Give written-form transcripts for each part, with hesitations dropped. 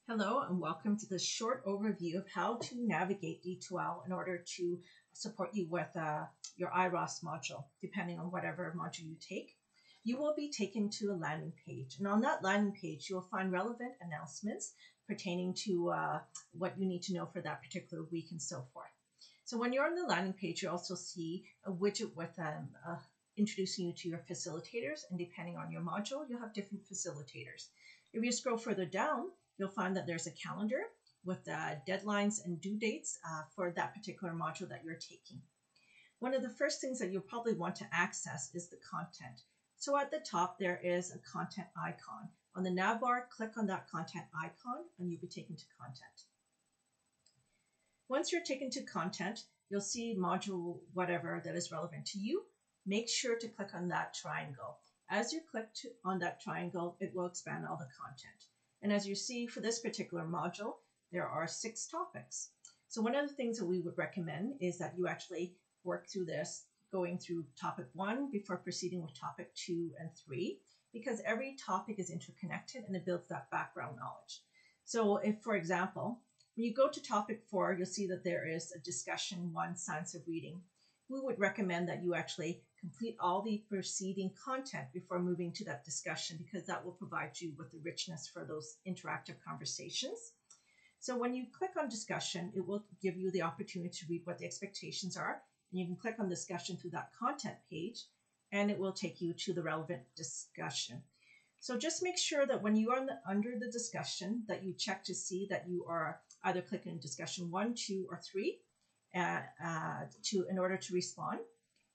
Hello and welcome to this short overview of how to navigate D2L in order to support you with your IROS module, depending on whatever module you take. You will be taken to a landing page, and on that landing page you'll find relevant announcements pertaining to what you need to know for that particular week and so forth. So when you're on the landing page, you also see a widget with introducing you to your facilitators, and depending on your module, you'll have different facilitators. If you scroll further down, you'll find that there's a calendar with deadlines and due dates for that particular module that you're taking. One of the first things that you'll probably want to access is the content. So at the top, there is a content icon. On the nav bar, click on that content icon and you'll be taken to content. Once you're taken to content, you'll see module whatever that is relevant to you. Make sure to click on that triangle. As you click on that triangle, it will expand all the content. And as you see for this particular module, there are 6 topics. So one of the things that we would recommend is that you actually work through this, going through topic 1 before proceeding with topic 2 and 3, because every topic is interconnected and it builds that background knowledge. So if, for example, when you go to topic 4, you'll see that there is a discussion 1, science of reading. We would recommend that you actually complete all the preceding content before moving to that discussion, because that will provide you with the richness for those interactive conversations. So when you click on discussion, it will give you the opportunity to read what the expectations are, and you can click on discussion through that content page, and it will take you to the relevant discussion. So just make sure that when you are under the discussion that you check to see that you are either clicking discussion 1, 2, or 3 in order to respond.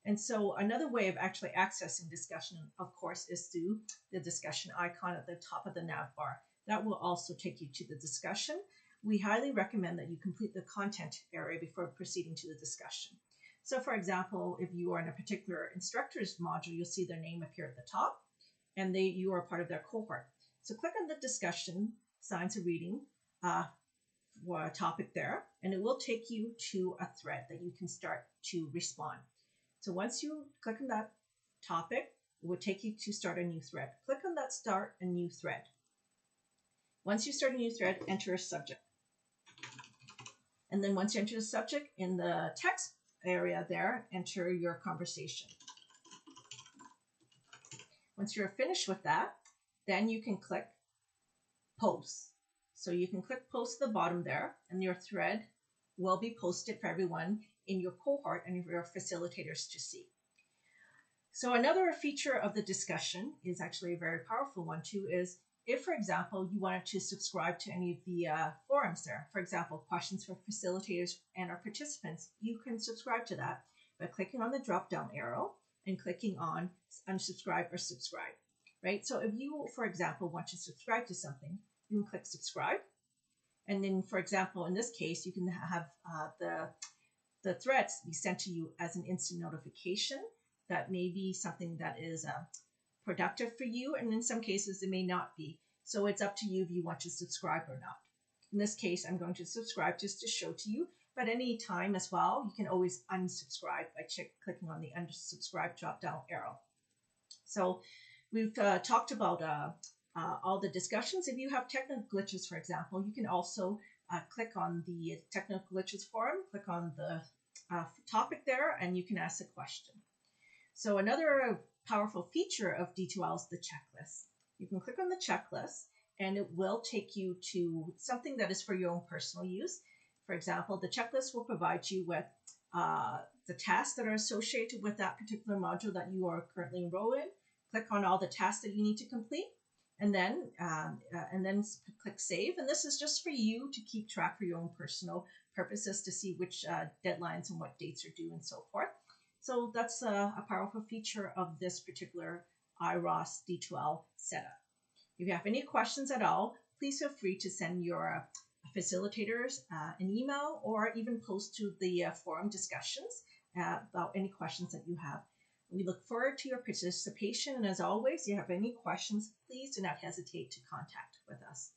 And so another way of actually accessing discussion, of course, is through the discussion icon at the top of the nav bar. That will also take you to the discussion. We highly recommend that you complete the content area before proceeding to the discussion. So for example, if you are in a particular instructor's module, you'll see their name appear at the top, and you are part of their cohort. So click on the discussion, science of reading topic there, and it will take you to a thread that you can start to respond. So once you click on that topic, it will take you to start a new thread. Click on that start a new thread. Once you start a new thread, enter a subject. And then once you enter the subject, in the text area there, enter your conversation. Once you're finished with that, then you can click post. So you can click post at the bottom there, and your thread will be posted for everyone in your cohort and your facilitators to see. So another feature of the discussion is actually a very powerful one too, is if, for example, you wanted to subscribe to any of the forums there, for example, questions for facilitators and our participants, you can subscribe to that by clicking on the drop-down arrow and clicking on unsubscribe or subscribe, right? So if you, for example, want to subscribe to something, you can click subscribe. And then, for example, in this case, you can have the threads be sent to you as an instant notification. That may be something that is productive for you, and in some cases it may not be. So it's up to you if you want to subscribe or not. In this case, I'm going to subscribe just to show to you, but any time as well, you can always unsubscribe by clicking on the unsubscribe drop-down arrow. So we've talked about all the discussions. If you have technical glitches, for example, you can also click on the technical glitches forum, click on the topic there, and you can ask a question. So another powerful feature of D2L is the checklist. You can click on the checklist, and it will take you to something that is for your own personal use. For example, the checklist will provide you with the tasks that are associated with that particular module that you are currently enrolled in. Click on all the tasks that you need to complete, and then click save. And this is just for you to keep track for your own personal purposes, to see which deadlines and what dates are due and so forth. So that's a powerful feature of this particular IROS D2L setup. If you have any questions at all, please feel free to send your facilitators an email, or even post to the forum discussions about any questions that you have. We look forward to your participation, and as always, if you have any questions, please do not hesitate to contact with us.